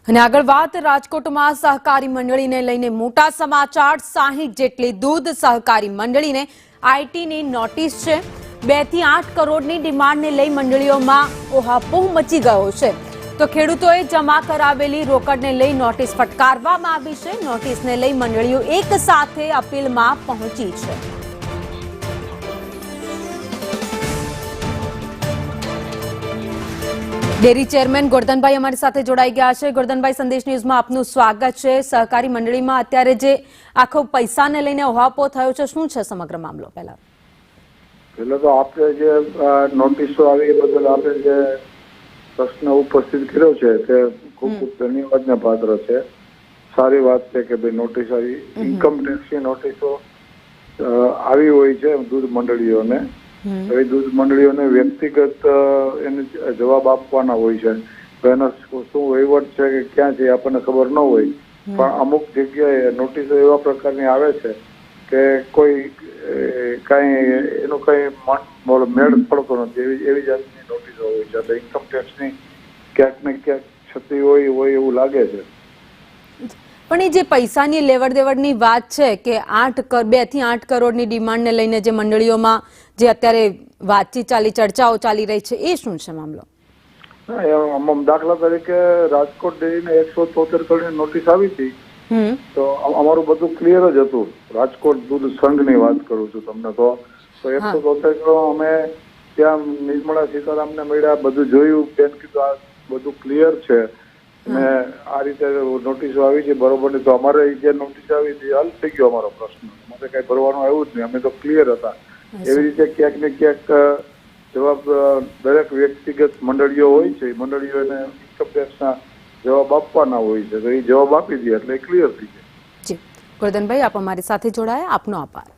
અને આગળ વાત રાજકોટમાં સહકારી મંડળીને લઈને મોટા સમાચાર। 60 જેટલી દૂધ સહકારી મંડળીને આઈટીની નોટિસ છે। 2 થી 8 કરોડની ડિમાન્ડને લઈ મંડળીઓમાં ઓહાપોહ મચી ગયો છે। તો ખેડૂતોએ જમા કરાવેલી રોકડને લઈ નોટિસ ફટકારવામાં આવી છે। નોટિસને લઈ મંડળીઓ એક સાથે અપીલમાં પહોંચી છે। डेरी चेरमेन गोर्धनभाई अमारी साथे जोड़ाई गया है। गोर्धनभाई, संदेश न्यूज में आपनु स्वागत है। सहकारी मंडली में अत्यारे जे आखो पैसा ने लईने ओहापो थयो छे, शुं छे समग्र मामलो? पहले तो आपने जे नोटिसो आवी ए बदल आपने जे प्रश्न उपस्थित कर्यो छे ते खूब खूब धन्यवाद ने पात्र छे। सारी बात छे के भाई नोटिस आई इनकम टेक्स की नोटिसो आवी होय छे दूध मंडळीओने। એ દૂધ મંડળીઓને વ્યક્તિગત એને જવાબ આપવાના હોય છે। તો એનો શું વહીવટ છે કે ક્યાં છે આપણને ખબર ન હોય, પણ અમુક જગ્યાએ નોટિસો એવા પ્રકારની આવે છે કે કોઈ કઈ એનો કઈ મેળ પડતો નથી, એવી જાતની નોટિસો હોય છે। તો ઇન્કમ ટેક્સની ક્યાંક ને ક્યાંક છતી હોય એવું લાગે છે। પણ એ જે પૈસાની લેવડ દેવડની વાત છે કે 2 થી 8 કરોડની ડિમાન્ડને લઈને જે મંડળીઓમાં જે અત્યારે વાતચીત ચર્ચાઓ ચાલી રહી છે, એ શું છે મામલો? દાખલા તરીકે રાજકોટ ડેરીને 173 કરોડની નોટિસ આવી હતી, તો અમારું બધું ક્લિયર જ હતું। રાજકોટ દૂધ સંઘની વાત કરું છું તમને, તો 173 કરોડ અમે ત્યાં નિર્મલા સીતારામને મળ્યા, બધું જોયું, બેન કીધું આ બધું ક્લિયર છે ને આ રીતે નોટિસો આવી છે બરોબર ની। તો અમારે જે નોટિસ આવી હતી હલ થઈ ગયો અમારો પ્રશ્ન, અમારે કઈ ભરવાનું આવ્યું જ નહીં, અમે તો ક્લિયર હતા। એવી રીતે ક્યાંક ને ક્યાંક જવાબ દરેક વ્યક્તિગત મંડળીઓ હોય છે, મંડળીઓને ઇન્કમ ટેક્સના જવાબ આપવાના હોય છે, તો એ જવાબ આપી દે એટલે ક્લિયર થઈ જાય। જી ગોર્ધનભાઈ, આપ અમારી સાથે જોડાયા, આપનો આભાર।